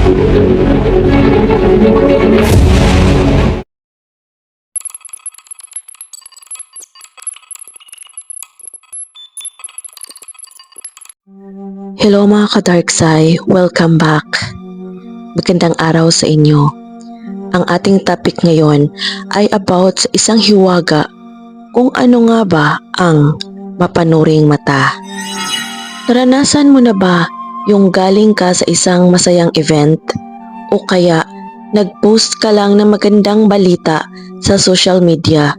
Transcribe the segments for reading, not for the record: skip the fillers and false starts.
Hello mga ka-Darkside, welcome back. Magandang araw sa inyo. Ang ating topic ngayon ay about sa isang hiwaga kung ano nga ba ang mapanuring mata. Naranasan mo na ba yung galing ka sa isang masayang event o kaya nag-post ka lang ng magandang balita sa social media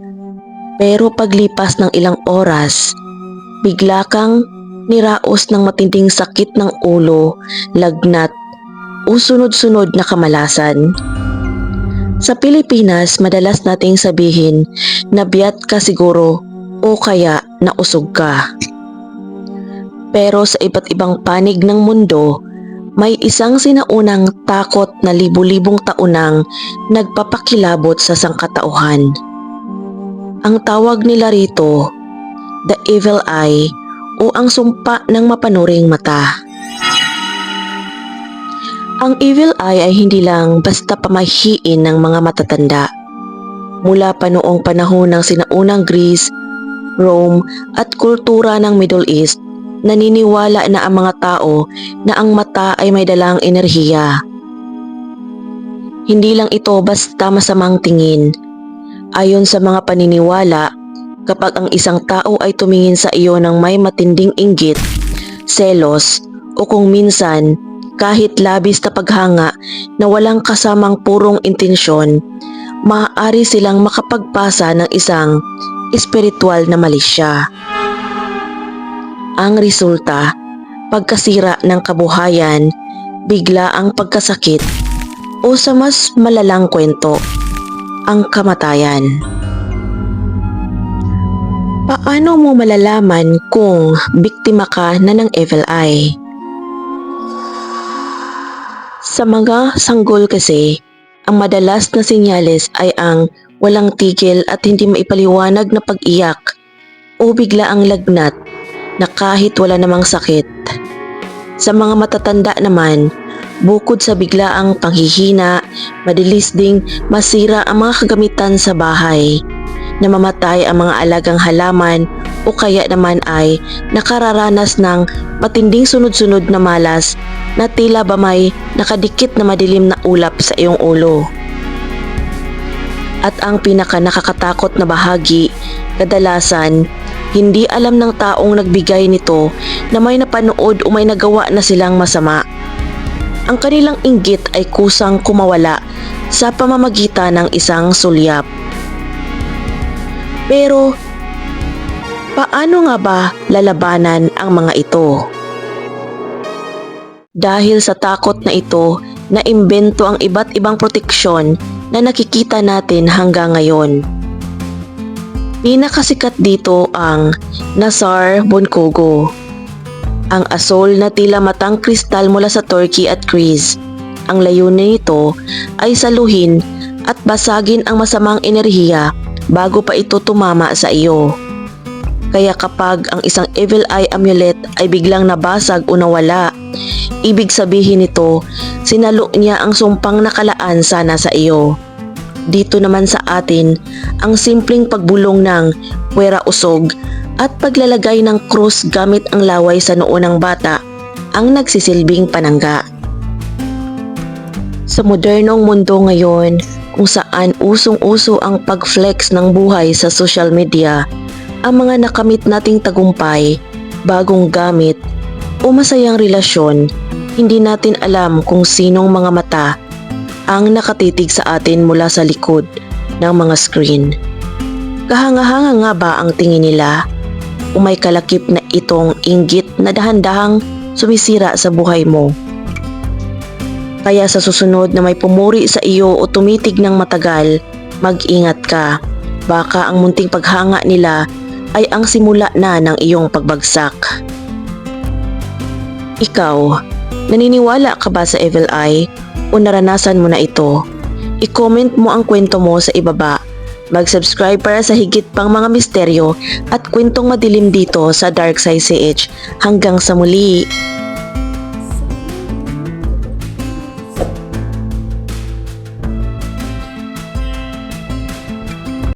pero paglipas ng ilang oras, bigla kang niraos ng matinding sakit ng ulo, lagnat o sunod-sunod na kamalasan? Sa Pilipinas, madalas nating sabihin na biyat ka siguro o kaya nausog ka. Pero sa iba't ibang panig ng mundo, may isang sinaunang takot na libu-libong taon nang nagpapakilabot sa sangkatauhan. Ang tawag nila rito, the evil eye o ang sumpa ng mapanuring mata. Ang evil eye ay hindi lang basta pamahiin ng mga matatanda. Mula pa noong panahon ng sinaunang Greece, Rome at kultura ng Middle East, naniniwala na ang mga tao na ang mata ay may dalang enerhiya. Hindi lang ito basta masamang tingin. Ayon sa mga paniniwala, kapag ang isang tao ay tumingin sa iyo ng may matinding inggit, selos o kung minsan kahit labis na paghanga na walang kasamang purong intensyon, maaari silang makapagpasa ng isang espiritual na malisya. Ang resulta, pagkasira ng kabuhayan, bigla ang pagkasakit o sa mas malalang kwento, ang kamatayan. Paano mo malalaman kung biktima ka na ng evil eye? Sa mga sanggol kasi, ang madalas na senyales ay ang walang tigil at hindi maipaliwanag na pag-iyak o biglaang lagnat na kahit wala namang sakit. Sa mga matatanda naman, bukod sa biglaang panghihina, madalis ding masira ang mga kagamitan sa bahay, namamatay ang mga alagang halaman o kaya naman ay nakararanas ng matinding sunod-sunod na malas na tila ba may nakadikit na madilim na ulap sa iyong ulo. At ang pinaka nakakatakot na bahagi, kadalasan hindi alam ng taong nagbigay nito na may napanood o may nagawa na silang masama. Ang kanilang inggit ay kusang kumawala sa pamamagitan ng isang sulyap. Pero, paano nga ba lalabanan ang mga ito? Dahil sa takot na ito, naimbento ang iba't ibang proteksyon na nakikita natin hanggang ngayon. Pinakasikat dito ang Nasar Bonkogo, ang asol na tila matang kristal mula sa Turkey at Greece. Ang layunin nito ay saluhin at basagin ang masamang enerhiya bago pa ito tumama sa iyo. Kaya kapag ang isang evil eye amulet ay biglang nabasag o nawala, ibig sabihin nito, sinalo niya ang sumpang nakalaan sana sa iyo. Dito naman sa atin, ang simpleng pagbulong ng puwera usog at paglalagay ng krus gamit ang laway sa noo ng bata ang nagsisilbing panangga. Sa modernong mundo ngayon, kung saan usong-uso ang pag-flex ng buhay sa social media, ang mga nakamit nating tagumpay, bagong gamit, o masayang relasyon, hindi natin alam kung sinong mga mata ang nakatitig sa atin mula sa likod ng mga screen. Kahanga-hanga nga ba ang tingin nila? O may kalakip na itong inggit na dahan-dahang sumisira sa buhay mo? Kaya sa susunod na may pumuri sa iyo o tumitig ng matagal, mag-ingat ka. Baka ang munting paghanga nila ay ang simula na ng iyong pagbagsak. Ikaw, naniniwala ka ba sa evil eye o naranasan mo na ito? I-comment mo ang kwento mo sa ibaba. Mag-subscribe para sa higit pang mga misteryo at kwentong madilim dito sa Darkside CH. Hanggang sa muli!